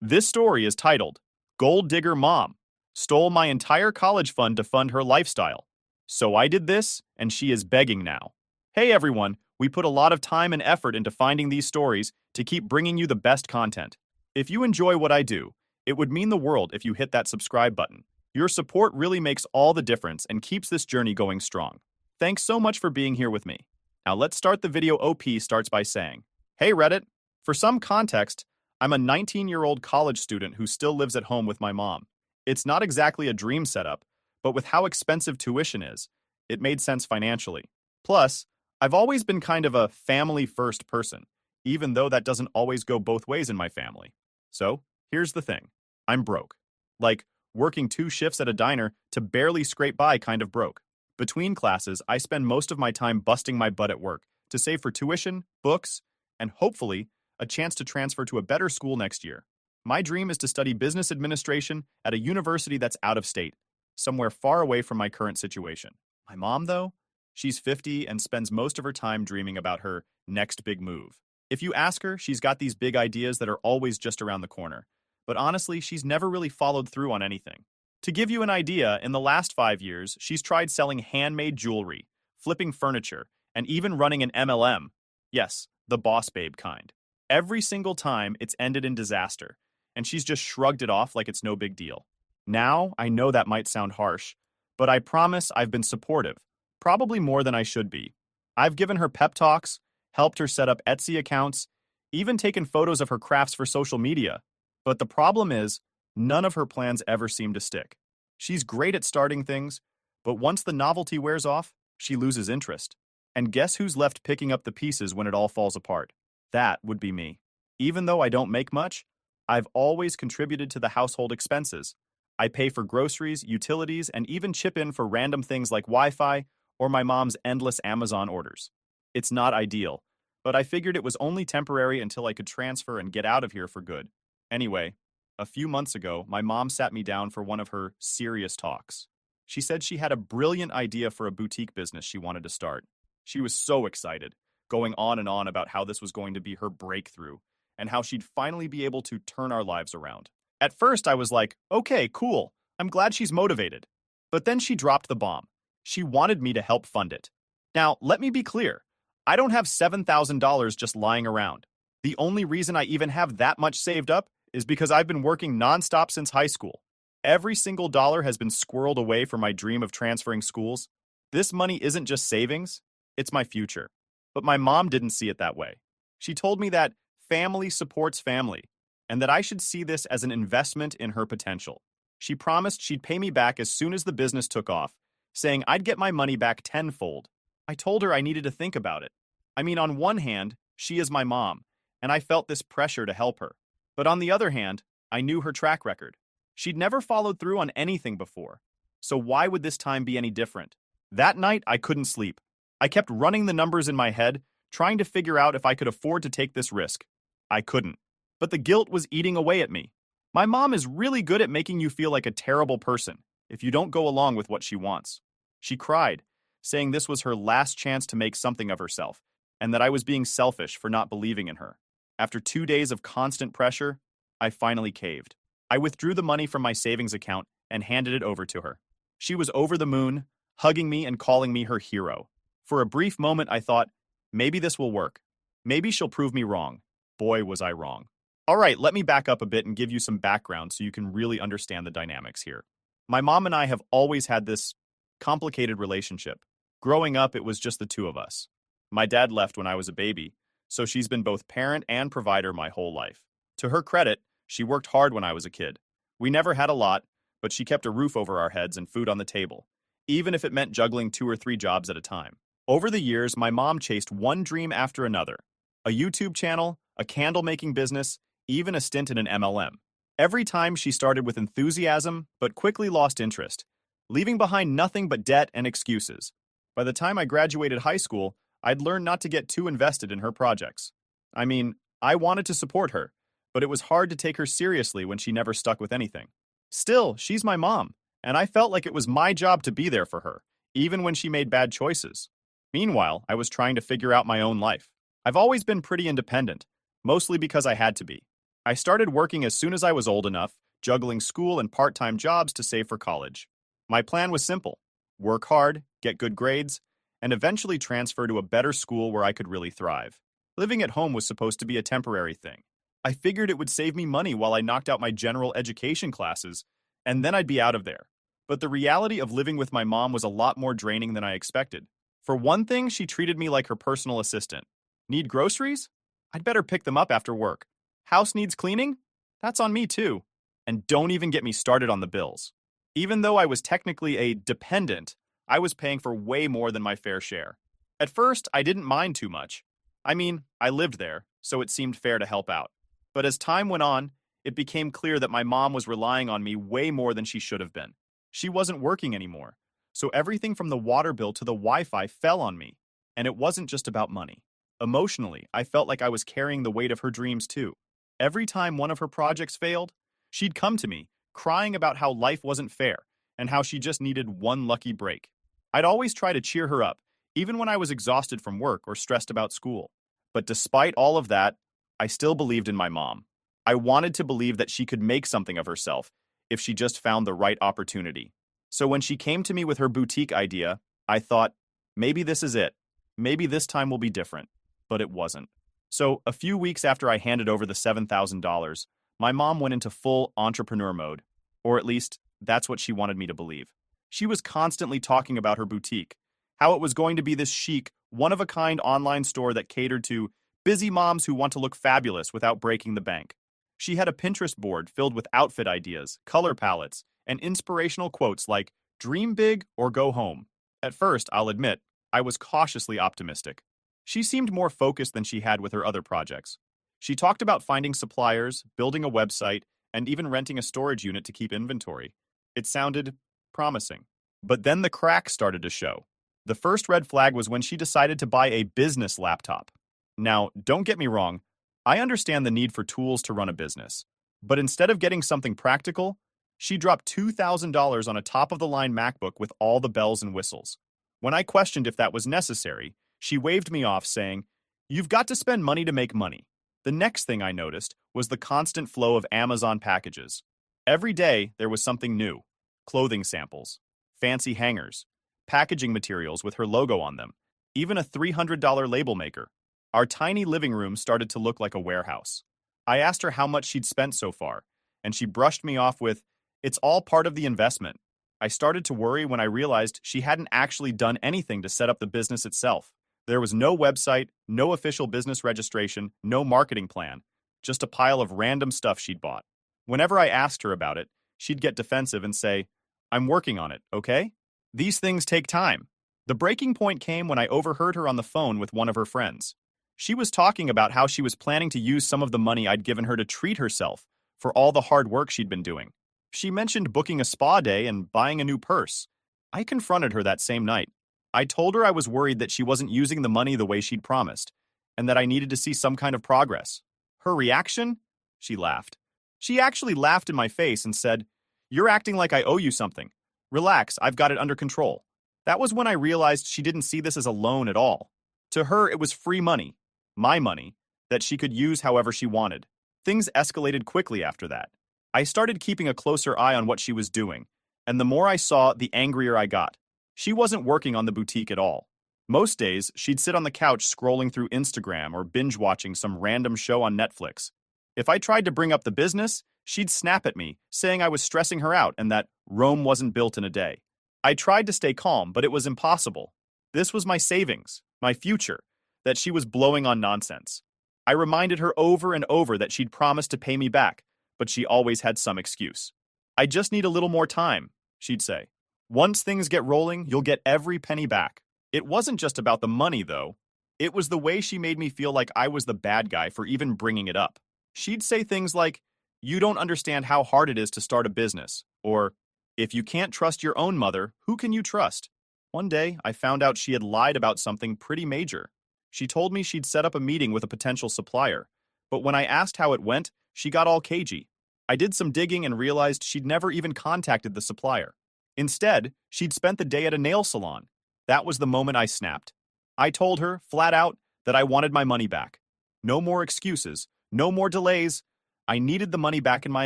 This story is titled, Gold Digger Mom Stole My Entire College Fund to Fund Her Lifestyle. So I did this, and she is begging now. Hey everyone, we put a lot of time and effort into finding these stories to keep bringing you the best content. If you enjoy what I do, it would mean the world if you hit that subscribe button. Your support really makes all the difference and keeps this journey going strong. Thanks so much for being here with me. Now let's start the video. OP starts by saying, Hey Reddit, for some context, I'm a 19-year-old college student who still lives at home with my mom. It's not exactly a dream setup, but with how expensive tuition is, it made sense financially. Plus, I've always been kind of a family-first person, even though that doesn't always go both ways in my family. So, here's the thing. I'm broke. Like, working 2 shifts at a diner to barely scrape by kind of broke. Between classes, I spend most of my time busting my butt at work to save for tuition, books, and hopefully, a chance to transfer to a better school next year. My dream is to study business administration at a university that's out of state, somewhere far away from my current situation. My mom, though, she's 50 and spends most of her time dreaming about her next big move. If you ask her, she's got these big ideas that are always just around the corner. But honestly, she's never really followed through on anything. To give you an idea, in the last 5 years, she's tried selling handmade jewelry, flipping furniture, and even running an MLM. Yes, the boss babe kind. Every single time, it's ended in disaster, and she's just shrugged it off like it's no big deal. Now, I know that might sound harsh, but I promise I've been supportive, probably more than I should be. I've given her pep talks, helped her set up Etsy accounts, even taken photos of her crafts for social media. But the problem is, none of her plans ever seem to stick. She's great at starting things, but once the novelty wears off, she loses interest. And guess who's left picking up the pieces when it all falls apart? That would be me. Even though I don't make much, I've always contributed to the household expenses. I pay for groceries, utilities, and even chip in for random things like Wi-Fi or my mom's endless Amazon orders. It's not ideal, but I figured it was only temporary until I could transfer and get out of here for good. Anyway, a few months ago, my mom sat me down for one of her serious talks. She said she had a brilliant idea for a boutique business she wanted to start. She was so excited, going on and on about how this was going to be her breakthrough and how she'd finally be able to turn our lives around. At first, I was like, okay, cool. I'm glad she's motivated. But then she dropped the bomb. She wanted me to help fund it. Now, let me be clear. I don't have $7,000 just lying around. The only reason I even have that much saved up is because I've been working nonstop since high school. Every single dollar has been squirreled away for my dream of transferring schools. This money isn't just savings, it's my future. But my mom didn't see it that way. She told me that family supports family, and that I should see this as an investment in her potential. She promised she'd pay me back as soon as the business took off, saying I'd get my money back tenfold. I told her I needed to think about it. I mean, on one hand, she is my mom, and I felt this pressure to help her. But on the other hand, I knew her track record. She'd never followed through on anything before. So why would this time be any different? That night, I couldn't sleep. I kept running the numbers in my head, trying to figure out if I could afford to take this risk. I couldn't. But the guilt was eating away at me. My mom is really good at making you feel like a terrible person if you don't go along with what she wants. She cried, saying this was her last chance to make something of herself, and that I was being selfish for not believing in her. After 2 days of constant pressure, I finally caved. I withdrew the money from my savings account and handed it over to her. She was over the moon, hugging me and calling me her hero. For a brief moment, I thought, maybe this will work. Maybe she'll prove me wrong. Boy, was I wrong. All right, let me back up a bit and give you some background so you can really understand the dynamics here. My mom and I have always had this complicated relationship. Growing up, it was just the two of us. My dad left when I was a baby, so she's been both parent and provider my whole life. To her credit, she worked hard when I was a kid. We never had a lot, but she kept a roof over our heads and food on the table, even if it meant juggling 2 or 3 jobs at a time. Over the years, my mom chased one dream after another. A YouTube channel, a candle-making business, even a stint in an MLM. Every time she started with enthusiasm, but quickly lost interest, leaving behind nothing but debt and excuses. By the time I graduated high school, I'd learned not to get too invested in her projects. I mean, I wanted to support her, but it was hard to take her seriously when she never stuck with anything. Still, she's my mom, and I felt like it was my job to be there for her, even when she made bad choices. Meanwhile, I was trying to figure out my own life. I've always been pretty independent, mostly because I had to be. I started working as soon as I was old enough, juggling school and part-time jobs to save for college. My plan was simple: work hard, get good grades, and eventually transfer to a better school where I could really thrive. Living at home was supposed to be a temporary thing. I figured it would save me money while I knocked out my general education classes, and then I'd be out of there. But the reality of living with my mom was a lot more draining than I expected. For one thing, she treated me like her personal assistant. Need groceries? I'd better pick them up after work. House needs cleaning? That's on me too. And don't even get me started on the bills. Even though I was technically a dependent, I was paying for way more than my fair share. At first, I didn't mind too much. I mean, I lived there, so it seemed fair to help out. But as time went on, it became clear that my mom was relying on me way more than she should have been. She wasn't working anymore, so everything from the water bill to the Wi-Fi fell on me. And it wasn't just about money. Emotionally, I felt like I was carrying the weight of her dreams too. Every time one of her projects failed, she'd come to me, crying about how life wasn't fair and how she just needed one lucky break. I'd always try to cheer her up, even when I was exhausted from work or stressed about school. But despite all of that, I still believed in my mom. I wanted to believe that she could make something of herself if she just found the right opportunity. So when she came to me with her boutique idea, I thought, maybe this is it. Maybe this time will be different. But it wasn't. So a few weeks after I handed over the $7,000, my mom went into full entrepreneur mode. Or at least, that's what she wanted me to believe. She was constantly talking about her boutique, how it was going to be this chic, one-of-a-kind online store that catered to busy moms who want to look fabulous without breaking the bank. She had a Pinterest board filled with outfit ideas, color palettes, and inspirational quotes like, "Dream big or go home." At first, I'll admit, I was cautiously optimistic. She seemed more focused than she had with her other projects. She talked about finding suppliers, building a website, and even renting a storage unit to keep inventory. It sounded promising. But then the cracks started to show. The first red flag was when she decided to buy a business laptop. Now, don't get me wrong, I understand the need for tools to run a business. But instead of getting something practical, she dropped $2,000 on a top-of-the-line MacBook with all the bells and whistles. When I questioned if that was necessary, she waved me off, saying, "You've got to spend money to make money." The next thing I noticed was the constant flow of Amazon packages. Every day, there was something new. Clothing samples, fancy hangers, packaging materials with her logo on them, even a $300 label maker. Our tiny living room started to look like a warehouse. I asked her how much she'd spent so far, and she brushed me off with, "It's all part of the investment." I started to worry when I realized she hadn't actually done anything to set up the business itself. There was no website, no official business registration, no marketing plan, just a pile of random stuff she'd bought. Whenever I asked her about it, she'd get defensive and say, "I'm working on it, okay?" These things take time. The breaking point came when I overheard her on the phone with one of her friends. She was talking about how she was planning to use some of the money I'd given her to treat herself for all the hard work she'd been doing. She mentioned booking a spa day and buying a new purse. I confronted her that same night. I told her I was worried that she wasn't using the money the way she'd promised, and that I needed to see some kind of progress. Her reaction? She laughed. She actually laughed in my face and said, "You're acting like I owe you something. Relax, I've got it under control." That was when I realized she didn't see this as a loan at all. To her, it was free money, my money, that she could use however she wanted. Things escalated quickly after that. I started keeping a closer eye on what she was doing, and the more I saw, the angrier I got. She wasn't working on the boutique at all. Most days, she'd sit on the couch scrolling through Instagram or binge-watching some random show on Netflix. If I tried to bring up the business, she'd snap at me, saying I was stressing her out and that Rome wasn't built in a day. I tried to stay calm, but it was impossible. This was my savings, my future, that she was blowing on nonsense. I reminded her over and over that she'd promised to pay me back, but she always had some excuse. "I just need a little more time," she'd say. "Once things get rolling, you'll get every penny back." It wasn't just about the money, though. It was the way she made me feel like I was the bad guy for even bringing it up. She'd say things like, "You don't understand how hard it is to start a business," or, "If you can't trust your own mother, who can you trust?" One day, I found out she had lied about something pretty major. She told me she'd set up a meeting with a potential supplier, but when I asked how it went, she got all cagey. I did some digging and realized she'd never even contacted the supplier. Instead, she'd spent the day at a nail salon. That was the moment I snapped. I told her, flat out, that I wanted my money back. No more excuses, no more delays. I needed the money back in my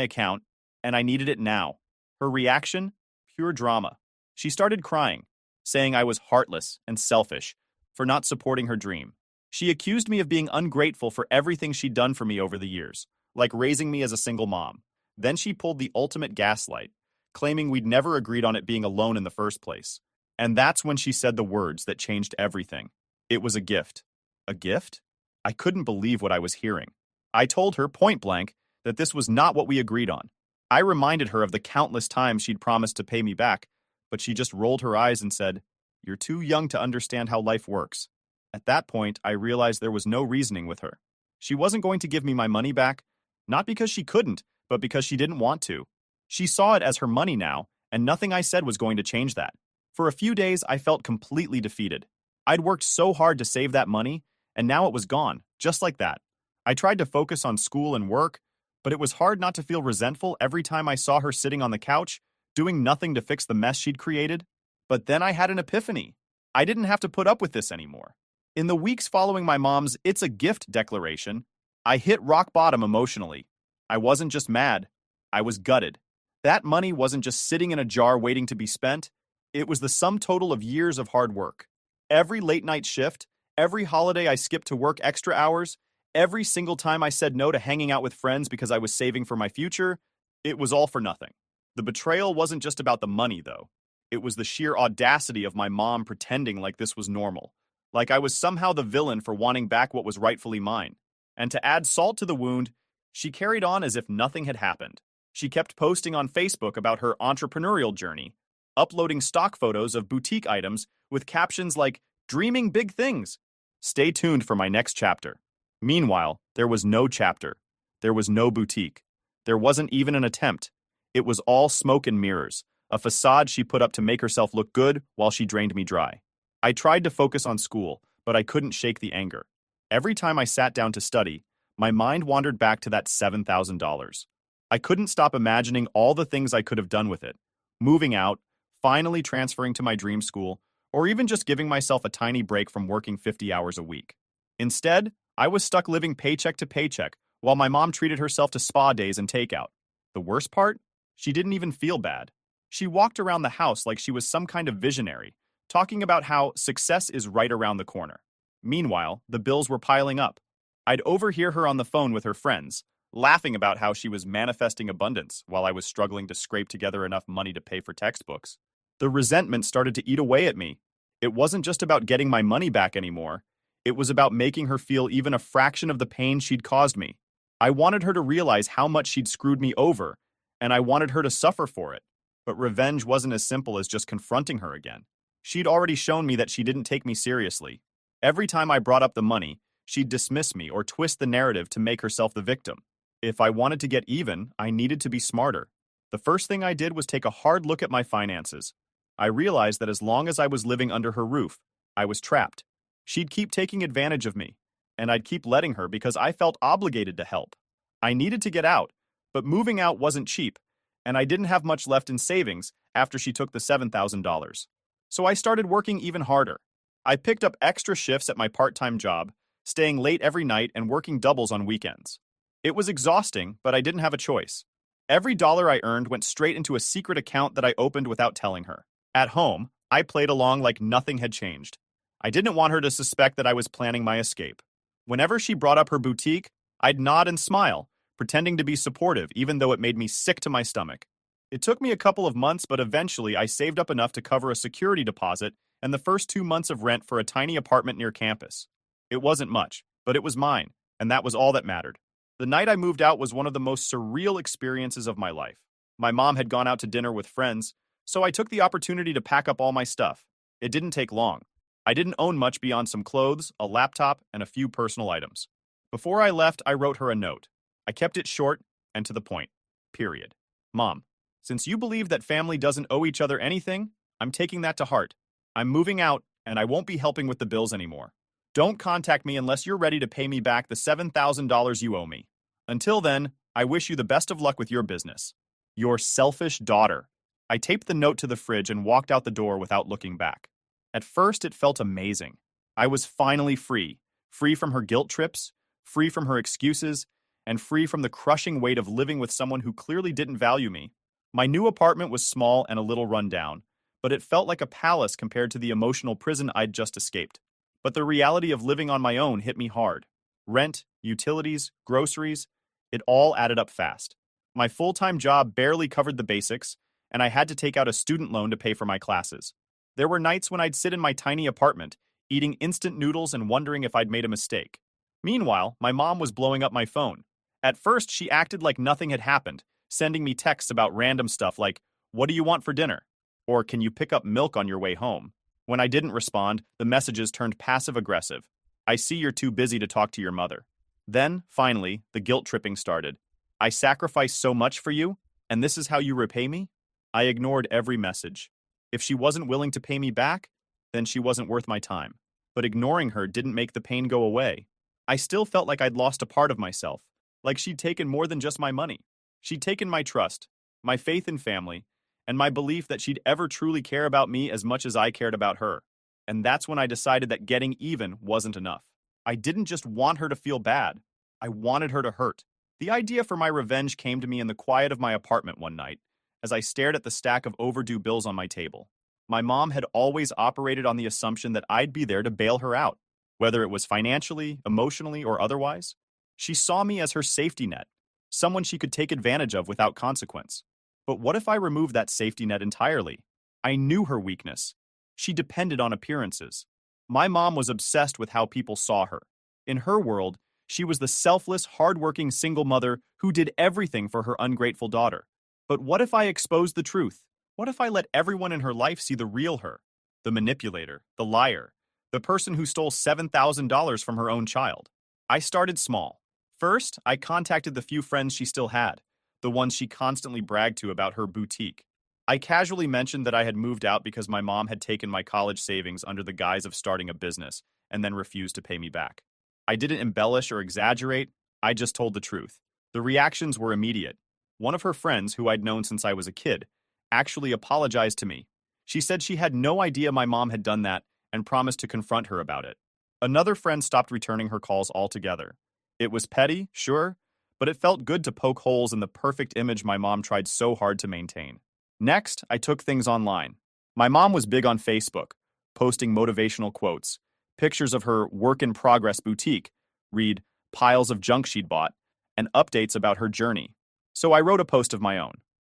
account, and I needed it now. Her reaction? Pure drama. She started crying, saying I was heartless and selfish for not supporting her dream. She accused me of being ungrateful for everything she'd done for me over the years, like raising me as a single mom. Then she pulled the ultimate gaslight, claiming we'd never agreed on it being a loan in the first place. And that's when she said the words that changed everything. It was a gift. A gift? I couldn't believe what I was hearing. I told her point blank that this was not what we agreed on. I reminded her of the countless times she'd promised to pay me back, but she just rolled her eyes and said, "You're too young to understand how life works." At that point, I realized there was no reasoning with her. She wasn't going to give me my money back, not because she couldn't, but because she didn't want to. She saw it as her money now, and nothing I said was going to change that. For a few days, I felt completely defeated. I'd worked so hard to save that money, and now it was gone, just like that. I tried to focus on school and work, but it was hard not to feel resentful every time I saw her sitting on the couch, doing nothing to fix the mess she'd created. But then I had an epiphany. I didn't have to put up with this anymore. In the weeks following my mom's "it's a gift" declaration, I hit rock bottom emotionally. I wasn't just mad, I was gutted. That money wasn't just sitting in a jar waiting to be spent, it was the sum total of years of hard work. Every late night shift, every holiday I skipped to work extra hours, every single time I said no to hanging out with friends because I was saving for my future, it was all for nothing. The betrayal wasn't just about the money, though. It was the sheer audacity of my mom pretending like this was normal, like I was somehow the villain for wanting back what was rightfully mine. And to add salt to the wound, she carried on as if nothing had happened. She kept posting on Facebook about her entrepreneurial journey, uploading stock photos of boutique items with captions like, "Dreaming big things." Stay tuned for my next chapter. Meanwhile, there was no chapter. There was no boutique. There wasn't even an attempt. It was all smoke and mirrors, a facade she put up to make herself look good while she drained me dry. I tried to focus on school, but I couldn't shake the anger. Every time I sat down to study, my mind wandered back to that $7,000. I couldn't stop imagining all the things I could have done with it. Moving out, finally transferring to my dream school, or even just giving myself a tiny break from working 50 hours a week. Instead, I was stuck living paycheck to paycheck while my mom treated herself to spa days and takeout. The worst part? She didn't even feel bad. She walked around the house like she was some kind of visionary, talking about how success is right around the corner. Meanwhile, the bills were piling up. I'd overhear her on the phone with her friends, laughing about how she was manifesting abundance while I was struggling to scrape together enough money to pay for textbooks. The resentment started to eat away at me. It wasn't just about getting my money back anymore. It was about making her feel even a fraction of the pain she'd caused me. I wanted her to realize how much she'd screwed me over, and I wanted her to suffer for it. But revenge wasn't as simple as just confronting her again. She'd already shown me that she didn't take me seriously. Every time I brought up the money, she'd dismiss me or twist the narrative to make herself the victim. If I wanted to get even, I needed to be smarter. The first thing I did was take a hard look at my finances. I realized that as long as I was living under her roof, I was trapped. She'd keep taking advantage of me, and I'd keep letting her because I felt obligated to help. I needed to get out, but moving out wasn't cheap, and I didn't have much left in savings after she took the $7,000. So I started working even harder. I picked up extra shifts at my part-time job, staying late every night and working doubles on weekends. It was exhausting, but I didn't have a choice. Every dollar I earned went straight into a secret account that I opened without telling her. At home, I played along like nothing had changed. I didn't want her to suspect that I was planning my escape. Whenever she brought up her boutique, I'd nod and smile, pretending to be supportive even though it made me sick to my stomach. It took me a couple of months, but eventually I saved up enough to cover a security deposit and the first 2 months of rent for a tiny apartment near campus. It wasn't much, but it was mine, and that was all that mattered. The night I moved out was one of the most surreal experiences of my life. My mom had gone out to dinner with friends, so I took the opportunity to pack up all my stuff. It didn't take long. I didn't own much beyond some clothes, a laptop, and a few personal items. Before I left, I wrote her a note. I kept it short and to the point. Period. Mom, since you believe that family doesn't owe each other anything, I'm taking that to heart. I'm moving out, and I won't be helping with the bills anymore. Don't contact me unless you're ready to pay me back the $7,000 you owe me. Until then, I wish you the best of luck with your business. Your selfish daughter. I taped the note to the fridge and walked out the door without looking back. At first, it felt amazing. I was finally free. Free from her guilt trips, free from her excuses, and free from the crushing weight of living with someone who clearly didn't value me. My new apartment was small and a little run down, but it felt like a palace compared to the emotional prison I'd just escaped. But the reality of living on my own hit me hard. Rent, utilities, groceries, it all added up fast. My full-time job barely covered the basics, and I had to take out a student loan to pay for my classes. There were nights when I'd sit in my tiny apartment, eating instant noodles and wondering if I'd made a mistake. Meanwhile, my mom was blowing up my phone. At first, she acted like nothing had happened, sending me texts about random stuff like, "What do you want for dinner?" Or, "Can you pick up milk on your way home?" When I didn't respond, the messages turned passive-aggressive. "I see you're too busy to talk to your mother." Then, finally, the guilt-tripping started. "I sacrificed so much for you, and this is how you repay me?" I ignored every message. If she wasn't willing to pay me back, then she wasn't worth my time. But ignoring her didn't make the pain go away. I still felt like I'd lost a part of myself, like she'd taken more than just my money. She'd taken my trust, my faith in family, and my belief that she'd ever truly care about me as much as I cared about her. And that's when I decided that getting even wasn't enough. I didn't just want her to feel bad. I wanted her to hurt. The idea for my revenge came to me in the quiet of my apartment one night, as I stared at the stack of overdue bills on my table. My mom had always operated on the assumption that I'd be there to bail her out, whether it was financially, emotionally, or otherwise. She saw me as her safety net, someone she could take advantage of without consequence. But what if I removed that safety net entirely? I knew her weakness. She depended on appearances. My mom was obsessed with how people saw her. In her world, she was the selfless, hardworking single mother who did everything for her ungrateful daughter. But what if I exposed the truth? What if I let everyone in her life see the real her? The manipulator, the liar, the person who stole $7,000 from her own child. I started small. First, I contacted the few friends she still had, the ones she constantly bragged to about her boutique. I casually mentioned that I had moved out because my mom had taken my college savings under the guise of starting a business and then refused to pay me back. I didn't embellish or exaggerate, I just told the truth. The reactions were immediate. One of her friends, who I'd known since I was a kid, actually apologized to me. She said she had no idea my mom had done that and promised to confront her about it. Another friend stopped returning her calls altogether. It was petty, sure, but it felt good to poke holes in the perfect image my mom tried so hard to maintain. Next, I took things online. My mom was big on Facebook, posting motivational quotes, pictures of her work-in-progress boutique, read piles of junk she'd bought, and updates about her journey. So I wrote a post of my own.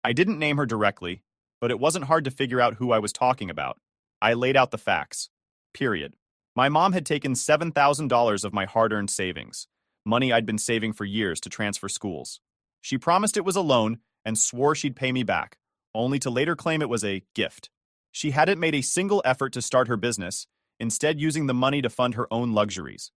I didn't name her directly, but it wasn't hard to figure out who I was talking about. I laid out the facts. Period. My mom had taken $7,000 of my hard-earned savings, money I'd been saving for years to transfer schools. She promised it was a loan and swore she'd pay me back, only to later claim it was a gift. She hadn't made a single effort to start her business, instead using the money to fund her own luxuries.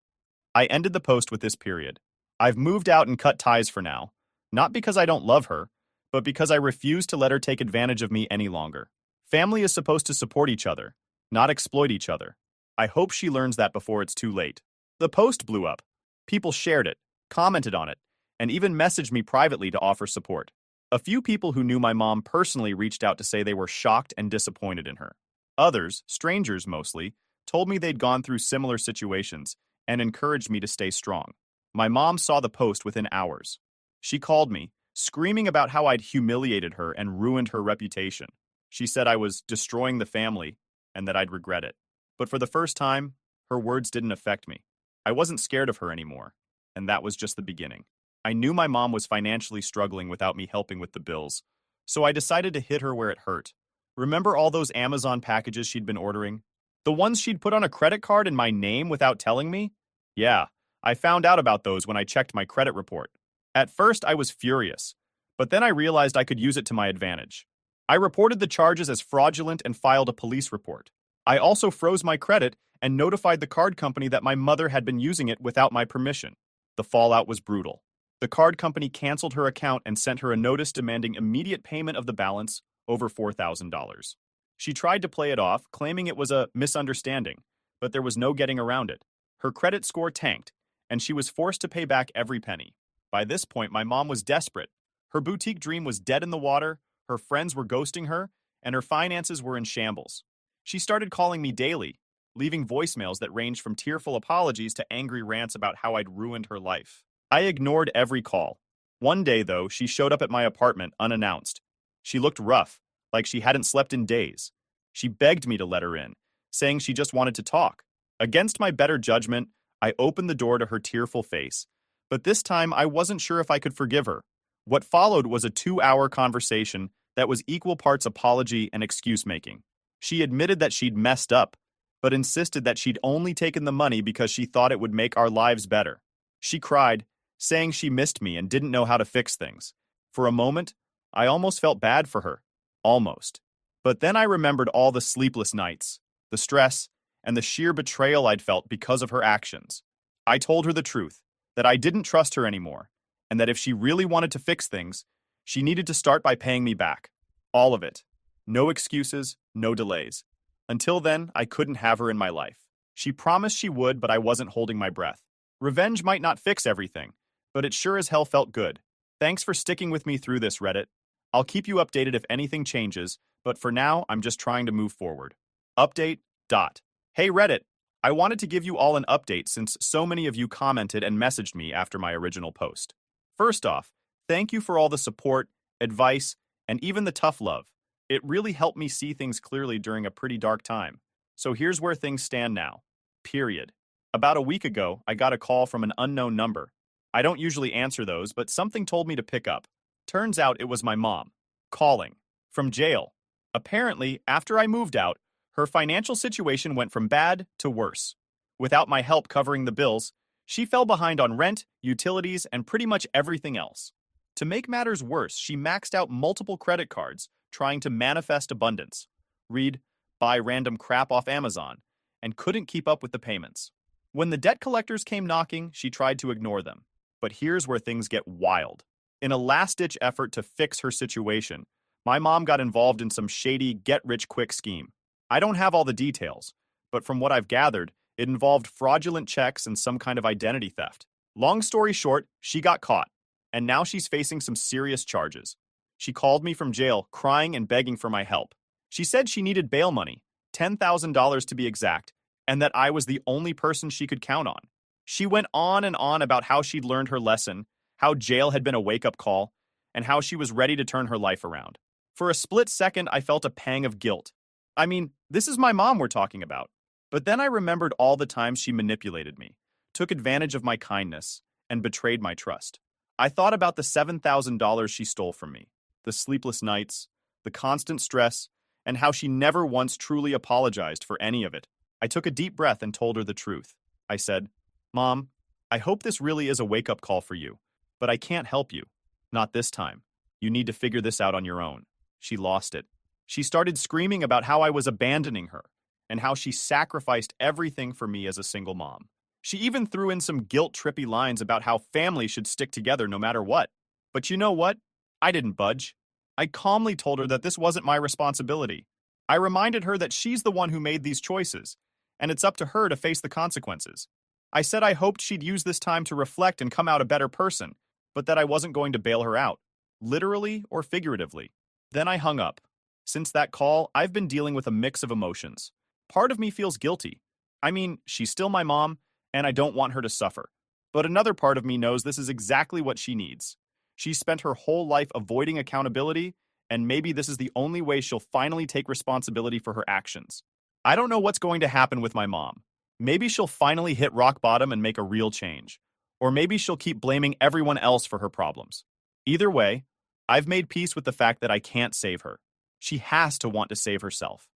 I ended the post with this period. I've moved out and cut ties for now, not because I don't love her, but because I refuse to let her take advantage of me any longer. Family is supposed to support each other, not exploit each other. I hope she learns that before it's too late. The post blew up. People shared it, commented on it, and even messaged me privately to offer support. A few people who knew my mom personally reached out to say they were shocked and disappointed in her. Others, strangers mostly, told me they'd gone through similar situations and encouraged me to stay strong. My mom saw the post within hours. She called me, screaming about how I'd humiliated her and ruined her reputation. She said I was destroying the family and that I'd regret it. But for the first time, her words didn't affect me. I wasn't scared of her anymore, and that was just the beginning. I knew my mom was financially struggling without me helping with the bills, so I decided to hit her where it hurt. Remember all those Amazon packages she'd been ordering? The ones she'd put on a credit card in my name without telling me? Yeah, I found out about those when I checked my credit report. At first, I was furious, but then I realized I could use it to my advantage. I reported the charges as fraudulent and filed a police report. I also froze my credit and notified the card company that my mother had been using it without my permission. The fallout was brutal. The card company canceled her account and sent her a notice demanding immediate payment of the balance, over $4,000. She tried to play it off, claiming it was a misunderstanding, but there was no getting around it. Her credit score tanked, and she was forced to pay back every penny. By this point, my mom was desperate. Her boutique dream was dead in the water, her friends were ghosting her, and her finances were in shambles. She started calling me daily, leaving voicemails that ranged from tearful apologies to angry rants about how I'd ruined her life. I ignored every call. One day, though, she showed up at my apartment unannounced. She looked rough, like she hadn't slept in days. She begged me to let her in, saying she just wanted to talk. Against my better judgment, I opened the door to her tearful face. But this time, I wasn't sure if I could forgive her. What followed was a 2-hour conversation that was equal parts apology and excuse-making. She admitted that she'd messed up, but insisted that she'd only taken the money because she thought it would make our lives better. She cried, saying she missed me and didn't know how to fix things. For a moment, I almost felt bad for her. Almost. But then I remembered all the sleepless nights, the stress, and the sheer betrayal I'd felt because of her actions. I told her the truth, that I didn't trust her anymore, and that if she really wanted to fix things, she needed to start by paying me back. All of it. No excuses, no delays. Until then, I couldn't have her in my life. She promised she would, but I wasn't holding my breath. Revenge might not fix everything, but it sure as hell felt good. Thanks for sticking with me through this, Reddit. I'll keep you updated if anything changes, but for now, I'm just trying to move forward. Update. Dot. Hey Reddit, I wanted to give you all an update since so many of you commented and messaged me after my original post. First off, thank you for all the support, advice, and even the tough love. It really helped me see things clearly during a pretty dark time. So here's where things stand now. Period. About a week ago, I got a call from an unknown number. I don't usually answer those, but something told me to pick up. Turns out it was my mom. Calling. From jail. Apparently, after I moved out, her financial situation went from bad to worse. Without my help covering the bills, she fell behind on rent, utilities, and pretty much everything else. To make matters worse, she maxed out multiple credit cards, trying to manifest abundance. Read, buy random crap off Amazon, and couldn't keep up with the payments. When the debt collectors came knocking, she tried to ignore them. But here's where things get wild. In a last-ditch effort to fix her situation, my mom got involved in some shady get-rich-quick scheme. I don't have all the details, but from what I've gathered, it involved fraudulent checks and some kind of identity theft. Long story short, she got caught, and now she's facing some serious charges. She called me from jail, crying and begging for my help. She said she needed bail money, $10,000 to be exact, and that I was the only person she could count on. She went on and on about how she'd learned her lesson, how jail had been a wake-up call, and how she was ready to turn her life around. For a split second, I felt a pang of guilt. I mean, this is my mom we're talking about. But then I remembered all the times she manipulated me, took advantage of my kindness, and betrayed my trust. I thought about the $7,000 she stole from me, the sleepless nights, the constant stress, and how she never once truly apologized for any of it. I took a deep breath and told her the truth. I said, Mom, I hope this really is a wake-up call for you, but I can't help you. Not this time. You need to figure this out on your own. She lost it. She started screaming about how I was abandoning her and how she sacrificed everything for me as a single mom. She even threw in some guilt-trippy lines about how families should stick together no matter what. But you know what? I didn't budge. I calmly told her that this wasn't my responsibility. I reminded her that she's the one who made these choices, and it's up to her to face the consequences. I said I hoped she'd use this time to reflect and come out a better person, but that I wasn't going to bail her out, literally or figuratively. Then I hung up. Since that call, I've been dealing with a mix of emotions. Part of me feels guilty. I mean, she's still my mom, and I don't want her to suffer. But another part of me knows this is exactly what she needs. She's spent her whole life avoiding accountability, and maybe this is the only way she'll finally take responsibility for her actions. I don't know what's going to happen with my mom. Maybe she'll finally hit rock bottom and make a real change. Or maybe she'll keep blaming everyone else for her problems. Either way, I've made peace with the fact that I can't save her. She has to want to save herself.